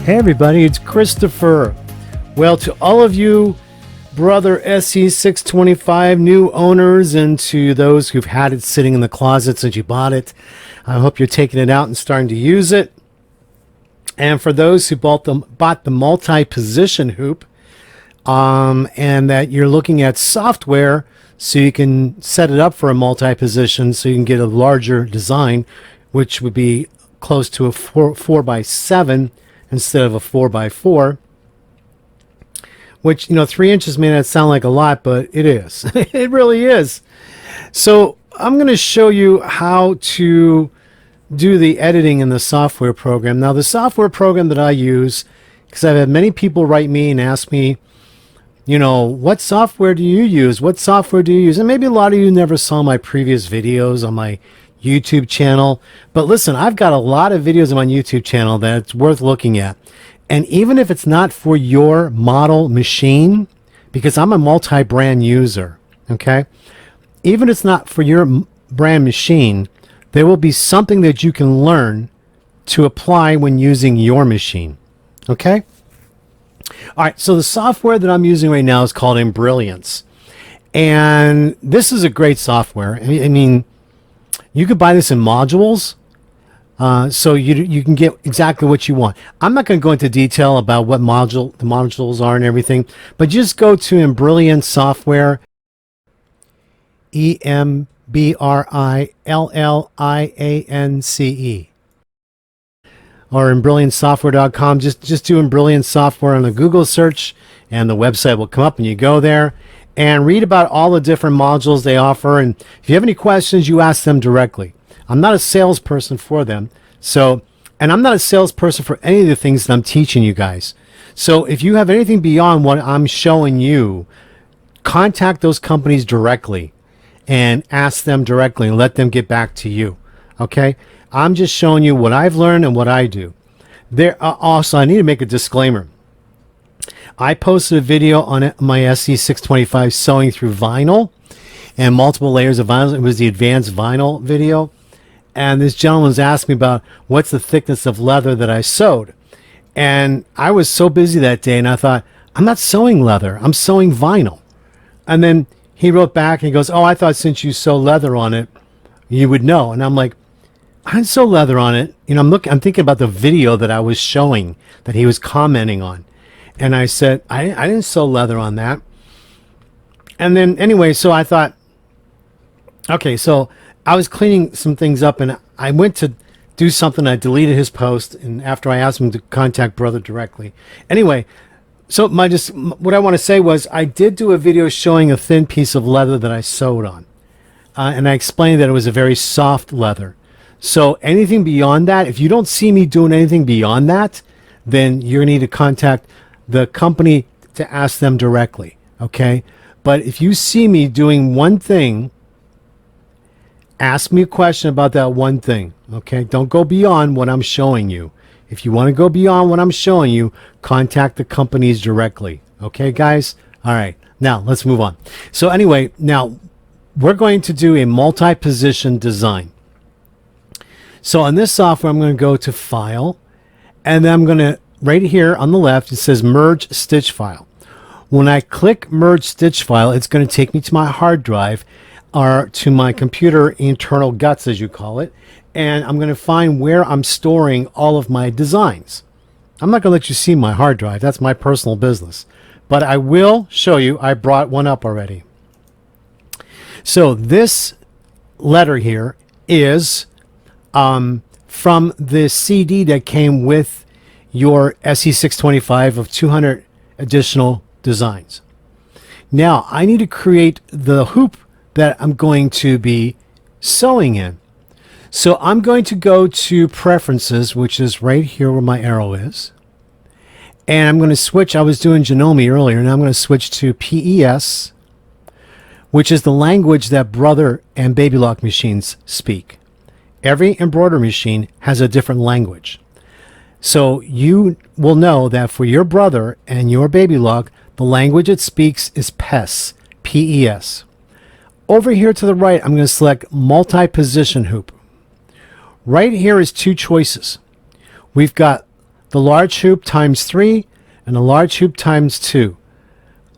Hey everybody, it's Christopher. Well, to all of you brother SE625 new owners and to those who've had it sitting in the closet since you bought it, I hope you're taking it out and starting to use it. And for those who bought the multi-position hoop, and that you're looking at software so you can set it up for a multi-position so you can get a larger design, which would be close to a 4x7 instead of a 4x4, which, 3 inches may not sound like a lot, but it is. It really is. So I'm going to show you how to do the editing in the software program. Now, the software program that I use, because I've had many people write me and ask me, what software do you use? What software do you use? And maybe a lot of you never saw my previous videos on my YouTube channel. But listen, I've got a lot of videos on my YouTube channel that's worth looking at. And even if it's not for your model machine, because I'm a multi-brand user, okay? Even if it's not for your brand machine, there will be something that you can learn to apply when using your machine, okay? All right, so the software that I'm using right now is called Embroidering. And this is a great software. I mean, you could buy this in modules, so you can get exactly what you want. I'm not going to go into detail about what the modules are and everything, but just go to Embroidering Software, EMBRILLIANCE, or embroideringsoftware.com. Just do Embroidering Software on the Google search, and the website will come up, and you go there and read about all the different modules they offer. And if you have any questions, you ask them directly. I'm not a salesperson for them. And I'm not a salesperson for any of the things that I'm teaching you guys. So if you have anything beyond what I'm showing you, contact those companies directly and ask them directly and let them get back to you. Okay? I'm just showing you what I've learned and what I do. Also, I need to make a disclaimer. I posted a video on my SE625 sewing through vinyl and multiple layers of vinyl. It was the advanced vinyl video. And this gentleman's asked me about what's the thickness of leather that I sewed. And I was so busy that day, and I thought, I'm not sewing leather. I'm sewing vinyl. And then he wrote back and he goes, oh, I thought since you sew leather on it, you would know. And I'm like, I didn't sew leather on it. I'm thinking about the video that I was showing that he was commenting on. And I said, I didn't sew leather on that. And then anyway, so I thought, okay, so I was cleaning some things up and I went to do something. I deleted his post, and after I asked him to contact brother directly. Anyway, so what I want to say was I did do a video showing a thin piece of leather that I sewed on. And I explained that it was a very soft leather. So anything beyond that, if you don't see me doing anything beyond that, then you're going to need to contact the company to ask them directly, okay? But if you see me doing one thing, ask me a question about that one thing, okay? Don't go beyond what I'm showing you. If you want to go beyond what I'm showing you, contact the companies directly, okay, guys? All right, now let's move on. So anyway, now we're going to do a multi-position design. So on this software, I'm going to go to File, and then I'm going to, right here on the left, it says Merge Stitch File. When I click Merge Stitch File, it's going to take me to my hard drive, or to my computer internal guts, as you call it, and I'm going to find where I'm storing all of my designs. I'm not going to let you see my hard drive. That's my personal business. But I will show you. I brought one up already. So this letter here is from the CD that came with your SE625 of 200 additional designs. Now I need to create the hoop that I'm going to be sewing in. So I'm going to go to Preferences, which is right here where my arrow is. And I'm going to switch. I was doing Janome earlier, and I'm going to switch to PES, which is the language that Brother and Baby Lock machines speak. Every embroidery machine has a different language. So you will know that for your Brother and your Baby Lock, the language it speaks is PES, P-E-S. Over here to the right, I'm going to select Multi-Position Hoop. Right here is two choices. We've got the large hoop times 3, and the large hoop times 2.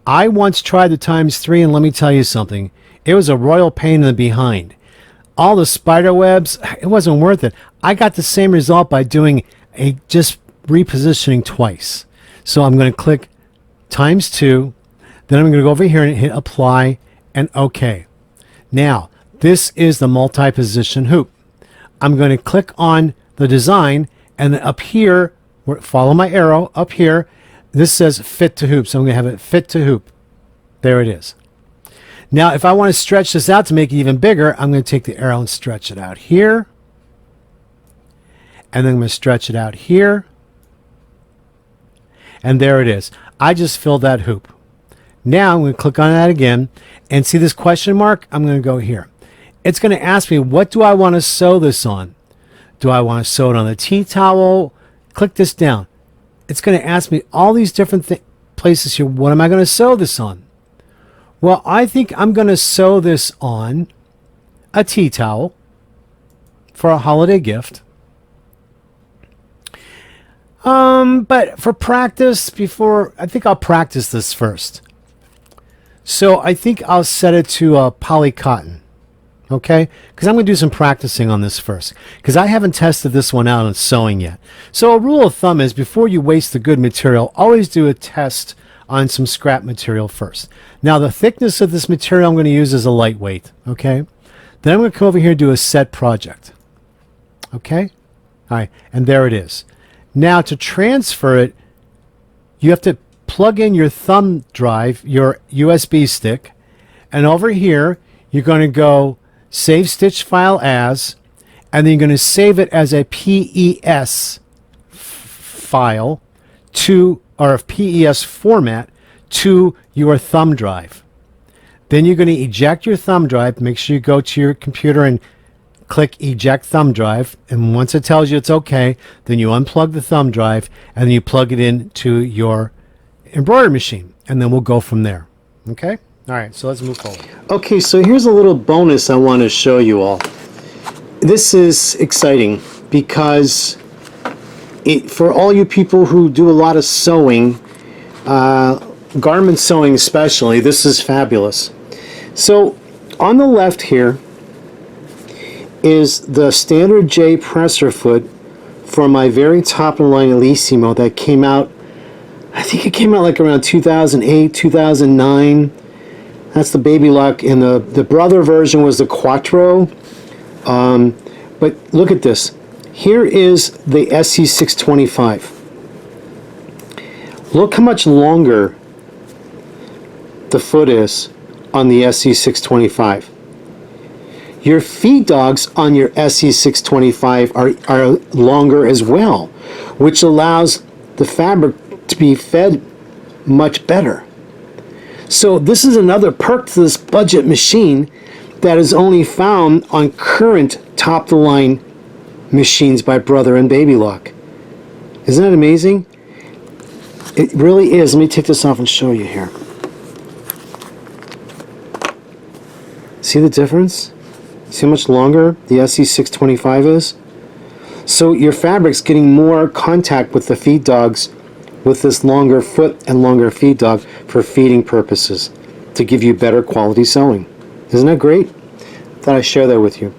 I once tried the times 3, and let me tell you something. It was a royal pain in the behind. All the spider webs, it wasn't worth it. I got the same result by doing just repositioning twice. So I'm going to click times 2, then I'm going to go over here and hit apply and OK. Now, this is the multi-position hoop. I'm going to click on the design, and then up here, follow my arrow up here. This says fit to hoop, so I'm going to have it fit to hoop. There it is. Now, if I want to stretch this out to make it even bigger, I'm going to take the arrow and stretch it out here. And then I'm going to stretch it out here. And there it is. I just filled that hoop. Now I'm going to click on that again. And see this question mark? I'm going to go here. It's going to ask me, what do I want to sew this on? Do I want to sew it on the tea towel? Click this down. It's going to ask me all these different places here. What am I going to sew this on? Well, I think I'm going to sew this on a tea towel for a holiday gift. But for practice, I think I'll practice this first. So I think I'll set it to poly cotton. Okay, because I'm going to do some practicing on this first, because I haven't tested this one out on sewing yet. So a rule of thumb is, before you waste the good material, always do a test on some scrap material first. Now, the thickness of this material I'm going to use is a lightweight. Okay, then I'm going to come over here and do a set project. Okay, all right, and there it is. Now, to transfer it, you have to plug in your thumb drive, your USB stick, and over here you're going to go save stitch file as, and then you're going to save it as a PES file or a PES format to your thumb drive. Then you're going to eject your thumb drive. Make sure you go to your computer and click eject thumb drive, and once it tells you it's okay, then you unplug the thumb drive and then you plug it into your embroidery machine, and then we'll go from there. Okay? All right, so let's move forward. Okay, so here's a little bonus I want to show you all. This is exciting because for all you people who do a lot of sewing, garment sewing especially, this is fabulous. So on the left here is the standard J presser foot for my very top of the line Elissimo that came out, I think it came out like around 2008, 2009. That's the baby lock, and the brother version was the Quattro. But look at this. Here is the SE625. Look how much longer the foot is on the SE625. Your feed dogs on your SE625 are longer as well, which allows the fabric to be fed much better. So this is another perk to this budget machine that is only found on current top-of-the-line machines by Brother and Baby Lock. Isn't that amazing? It really is. Let me take this off and show you here. See the difference? See how much longer the SE625 is? So your fabric's getting more contact with the feed dogs with this longer foot and longer feed dog for feeding purposes to give you better quality sewing. Isn't that great? Thought I'd share that with you.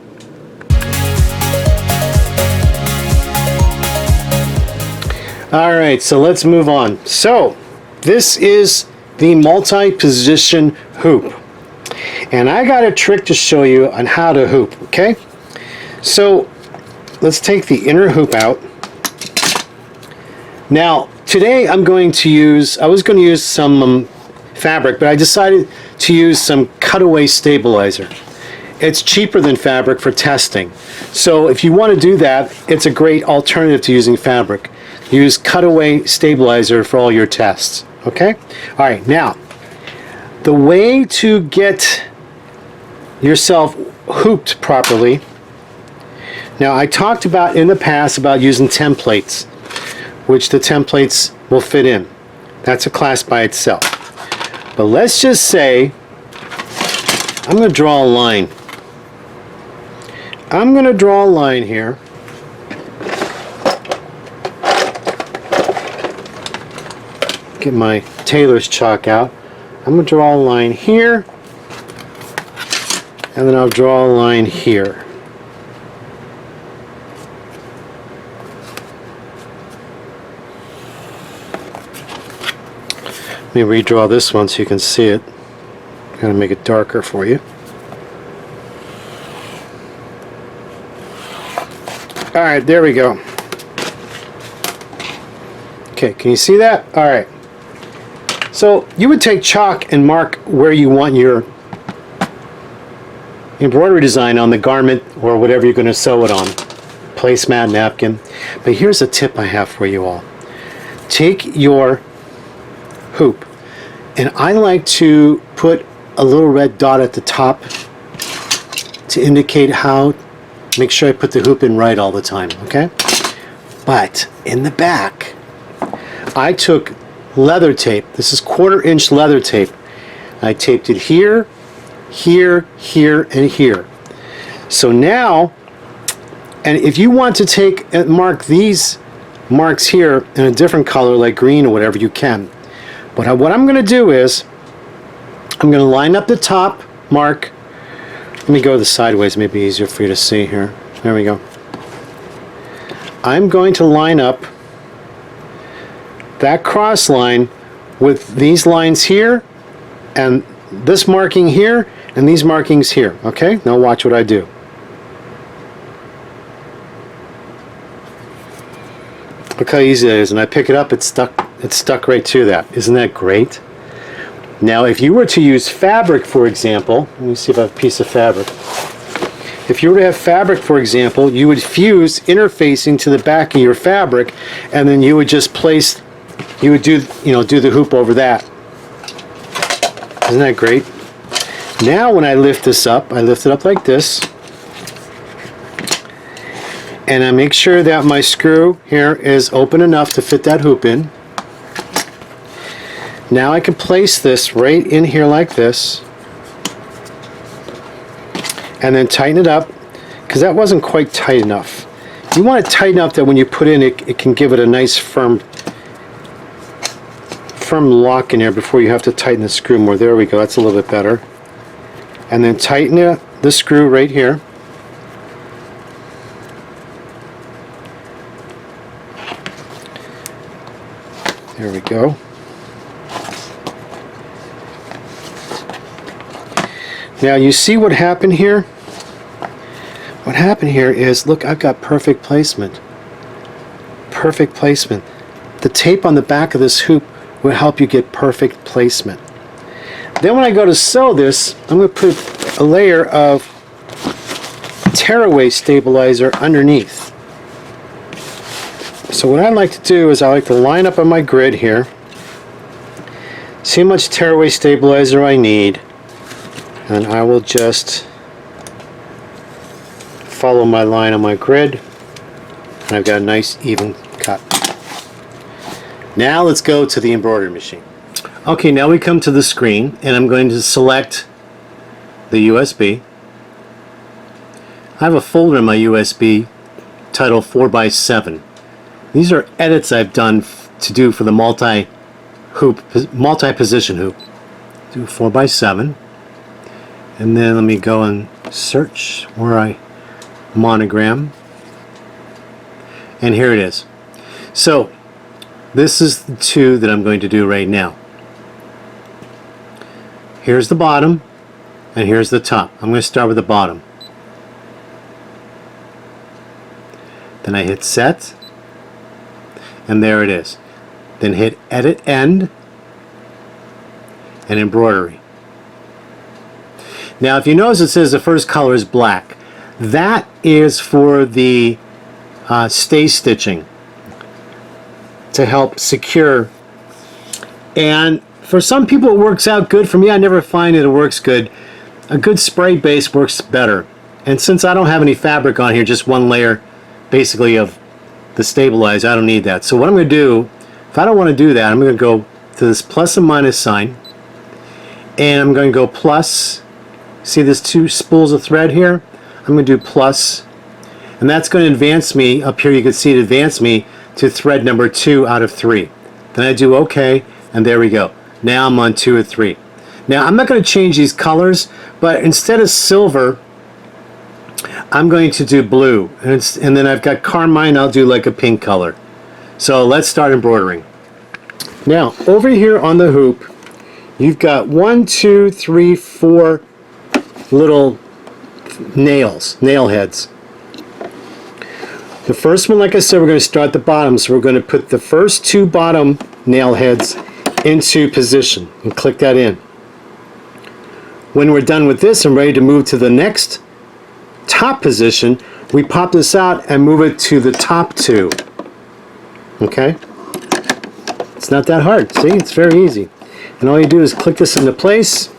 Alright, so let's move on. So this is the multi-position hoop. And I got a trick to show you on how to hoop, okay? So let's take the inner hoop out. Now, today I was going to use some fabric, but I decided to use some cutaway stabilizer. It's cheaper than fabric for testing. So if you want to do that, it's a great alternative to using fabric. Use cutaway stabilizer for all your tests. Okay? All right, now, the way to get yourself hooped properly. Now, I talked about in the past about using templates, which the templates will fit in. That's a class by itself. But let's just say I'm going to draw a line. I'm going to draw a line here. get my tailor's chalk out. I'm going to draw a line here, and then I'll draw a line here. Let me redraw this one so you can see it. I'm going to make it darker for you. Alright, there we go. Okay, can you see that? Alright. So you would take chalk and mark where you want your embroidery design on the garment or whatever you're going to sew it on. Placemat, napkin. But here's a tip I have for you all. Take your hoop, and I like to put a little red dot at the top to indicate how, make sure I put the hoop in right all the time, okay? But in the back, I took leather tape. This is 1/4 inch leather tape. I taped it here, here, here, and here. So now, and if you want to take and mark these marks here in a different color, like green or whatever, you can. But what I'm going to do is, I'm going to line up the top mark. Let me go the sideways, maybe easier for you to see here. There we go. I'm going to line up that cross line with these lines here, and this marking here, and these markings here. Okay? Now watch what I do. Look how easy it is, and I pick it up, it's stuck right to that. Isn't that great? Now if you were to use fabric, for example, let me see if I have a piece of fabric. If you were to have fabric, for example, you would fuse interfacing to the back of your fabric, and then you would just place, you would do the hoop over that. Isn't that great? Now when I lift this up, I lift it up like this, and I make sure that my screw here is open enough to fit that hoop in. Now I can place this right in here like this, and then tighten it up, because that wasn't quite tight enough. You want to tighten up that when you put in it can give it a nice firm lock in here before you have to tighten the screw more. There we go, that's a little bit better. And then tighten the screw right here. There we go. Now you see what happened here? What happened here is, look, I've got perfect placement. Perfect placement. The tape on the back of this hoop will help you get perfect placement. Then when I go to sew this, I'm going to put a layer of tearaway stabilizer underneath. So what I like to do is I like to line up on my grid here, see how much tearaway stabilizer I need, and I will just follow my line on my grid, and I've got a nice even cut. Now let's go to the embroidery machine. Okay, now we come to the screen, and I'm going to select the USB. I have a folder in my USB titled 4x7. These are edits I've done to do for the multi-position hoop. Do 4x7, and then let me go and search where I monogram, and here it is. So this is the two that I'm going to do right now. Here's the bottom, and here's the top. I'm going to start with the bottom. Then I hit set, and there it is. Then hit edit end and embroidery. Now if you notice, it says the first color is black. That is for the stay stitching to help secure. And for some people it works out good. For me, I never find it works good. A good spray base works better. And since I don't have any fabric on here, just one layer basically of the stabilizer, I don't need that. So what I'm going to do, if I don't want to do that, I'm going to go to this plus and minus sign, and I'm going to go plus. See this two spools of thread here? I'm going to do plus, and that's going to advance me, up here you can see it advance me to thread number 2 out of 3. Then I do OK, And there we go. Now I'm on 2 or 3. Now I'm not going to change these colors, but instead of silver, I'm going to do blue. And then I've got carmine, I'll do like a pink color. So let's start embroidering. Now, over here on the hoop, you've got 1, 2, 3, 4 little nail heads. The first one, like I said, we're going to start at the bottom, so we're going to put the first 2 bottom nail heads into position and click that in. When we're done with this and ready to move to the next top position, we pop this out and move it to the top 2. Okay? It's not that hard. See, it's very easy. And all you do is click this into place.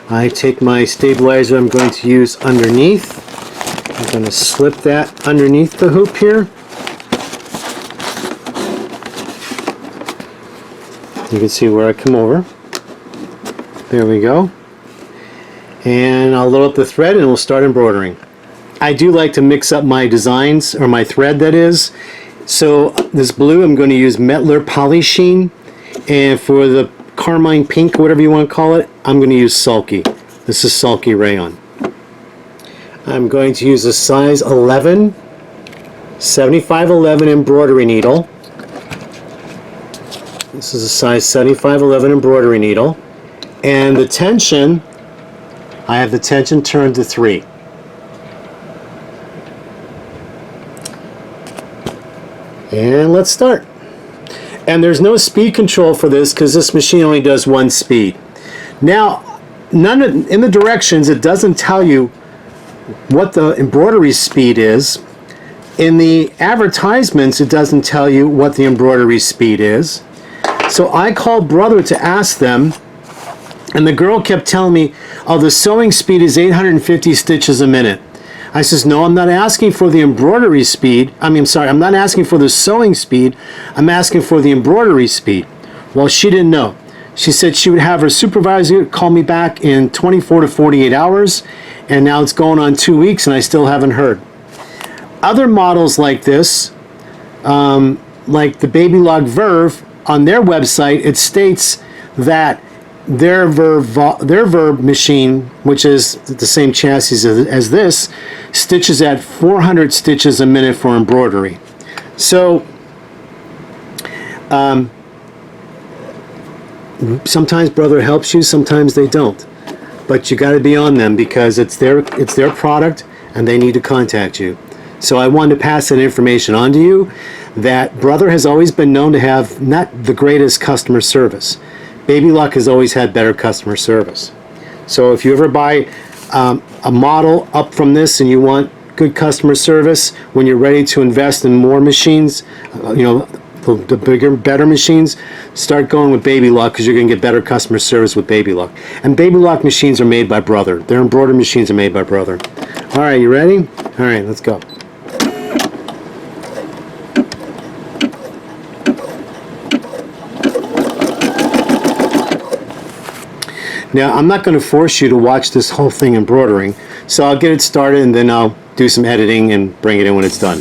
I take my stabilizer I'm going to use underneath. I'm going to slip that underneath the hoop here. You can see where I come over. There we go. And I'll load up the thread and we'll start embroidering. I do like to mix up my designs, or my thread that is. So this blue I'm going to use Mettler Poly Sheen, and for the carmine pink, whatever you want to call it, I'm going to use Sulky. This is Sulky Rayon. I'm going to use a size 11, 7511 embroidery needle. This is a size 7511 embroidery needle. And the tension, I have the tension turned to 3. And let's start. And there's no speed control for this because this machine only does 1 speed. Now, in the directions, it doesn't tell you what the embroidery speed is. In the advertisements, it doesn't tell you what the embroidery speed is. So I called Brother to ask them, and the girl kept telling me, oh, the sewing speed is 850 stitches a minute. I says, no, I'm not asking for the embroidery speed. I'm not asking for the sewing speed. I'm asking for the embroidery speed. Well, she didn't know. She said she would have her supervisor call me back in 24 to 48 hours, and now it's going on 2 weeks and I still haven't heard. Other models like this, like the Baby Lock Verve, on their website it states that their Verve machine, which is the same chassis as this, stitches at 400 stitches a minute for embroidery. So sometimes Brother helps you, sometimes they don't. But you got to be on them because it's their product and they need to contact you. So I wanted to pass that information on to you, that Brother has always been known to have not the greatest customer service. Baby Lock has always had better customer service. So if you ever buy a model up from this and you want good customer service, when you're ready to invest in more machines, the bigger, better machines, start going with Baby Lock because you're going to get better customer service with Baby Lock. And Baby Lock machines are made by Brother. Their embroidery machines are made by Brother. All right, you ready? All right, let's go. Now, I'm not going to force you to watch this whole thing embroidering, so I'll get it started and then I'll do some editing and bring it in when it's done.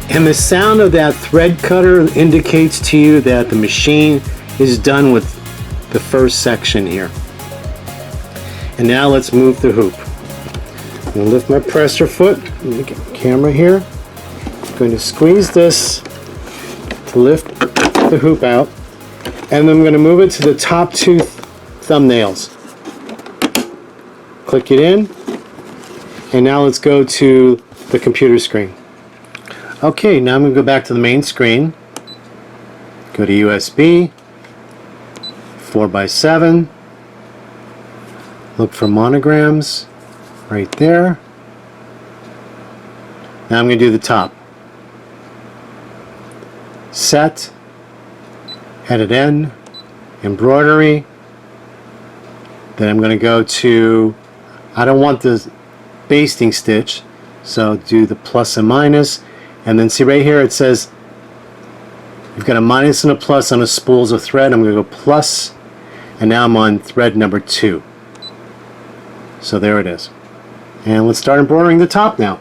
And the sound of that thread cutter indicates to you that the machine is done with the first section here. And now let's move the hoop. I'm going to lift my presser foot, get the camera here. I'm going to squeeze this to lift the hoop out. And then I'm going to move it to the top 2 thumbnails. Click it in. And now let's go to the computer screen. Okay, now I'm going to go back to the main screen. Go to USB, 4x7, look for monograms, right there. Now I'm going to do the top. Set, edit in, embroidery. Then I'm going to go to, I don't want the basting stitch, so do the plus and minus, and then see right here it says you've got a minus and a plus on the spools of thread. I'm going to go plus, and now I'm on thread number 2. So there it is. And let's start embroidering the top now.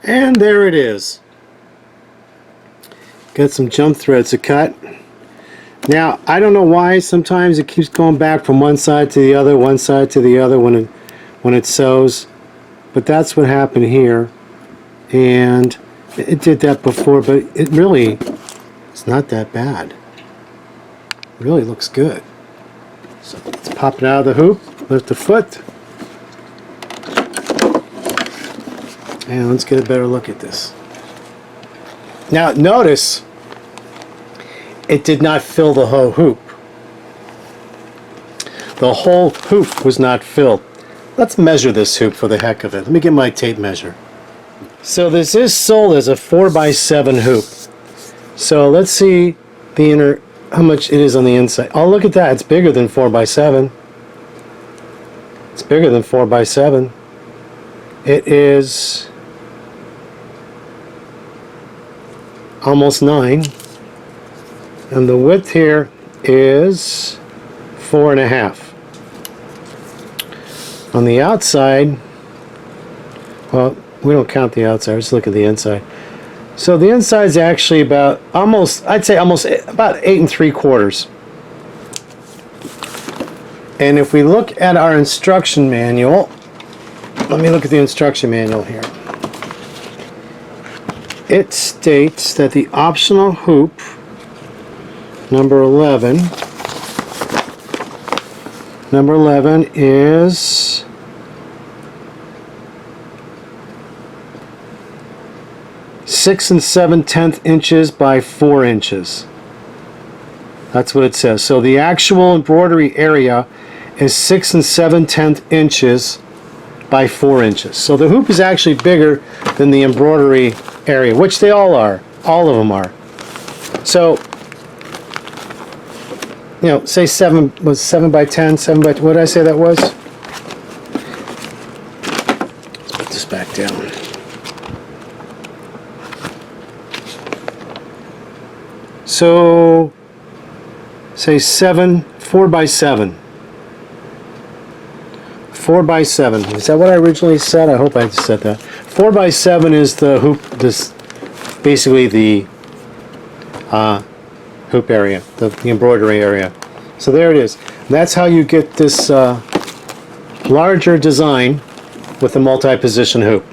And there it is. Got some jump threads to cut. Now, I don't know why sometimes it keeps going back from one side to the other, one side to the other when it sews. But that's what happened here. And it did that before, but it really, it's not that bad. It really looks good. So let's pop it out of the hoop, lift the foot. And let's get a better look at this. Now notice it did not fill the whole hoop. The whole hoop was not filled. Let's measure this hoop for the heck of it. Let me get my tape measure. So this is sold as a 4x7 hoop. So let's see the inner, how much it is on the inside. Oh, look at that. It's bigger than 4x7. It's bigger than 4x7. It is almost 9, and the width here is 4.5. On the outside, well, we don't count the outside, let's look at the inside. So the inside is actually about almost, I'd say almost about 8 3/4. And if we look at our instruction manual, let me look at the instruction manual here. It states that the optional hoop, number 11 is 6 7/10 inches by 4 inches. That's what it says. So the actual embroidery area is 6 7/10 inches by 4 inches. So the hoop is actually bigger than the embroidery area, which they all are. All of them are. So, you know, say 7 by 10, 7 by, what did I say that was? Let's put this back down. So, say 4 by 7. 4 by 7. Is that what I originally said? I hope I said that. 4 by 7 is the hoop, this basically the hoop area, the embroidery area. So there it is. That's how you get this larger design with a multi-position hoop.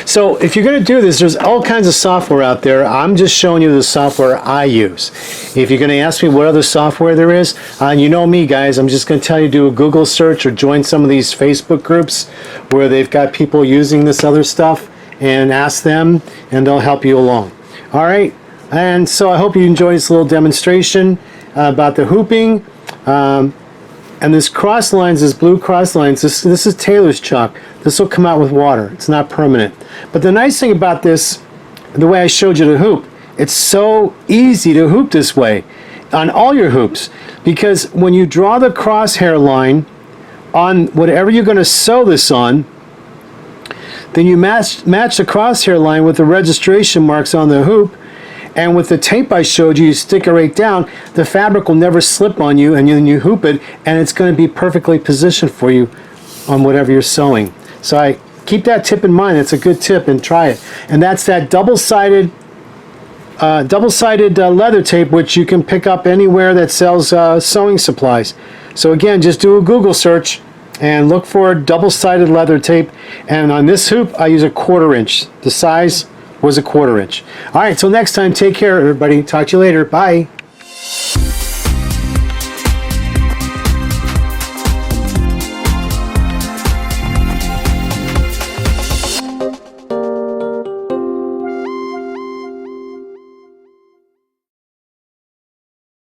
So if you're going to do this, there's all kinds of software out there. I'm just showing you the software I use. If you're going to ask me what other software there is, you know me, guys, I'm just going to tell you to do a Google search or join some of these Facebook groups where they've got people using this other stuff, and ask them and they'll help you along. All right, and so I hope you enjoyed this little demonstration about the hooping. And this cross lines, this blue cross lines, this is tailor's chalk. This will come out with water. It's not permanent. But the nice thing about this, the way I showed you the hoop, it's so easy to hoop this way on all your hoops, because when you draw the crosshair line on whatever you're going to sew this on, then you match the crosshair line with the registration marks on the hoop, and with the tape I showed you, you stick it right down, the fabric will never slip on you, and then you hoop it, and it's going to be perfectly positioned for you on whatever you're sewing. So I keep that tip in mind. It's a good tip, and try it. And that's that double-sided leather tape, which you can pick up anywhere that sells sewing supplies. So again, just do a Google search and look for double-sided leather tape. And on this hoop, I use a 1/4 inch. The size was a 1/4 inch. All right, till next time, take care, everybody. Talk to you later. Bye.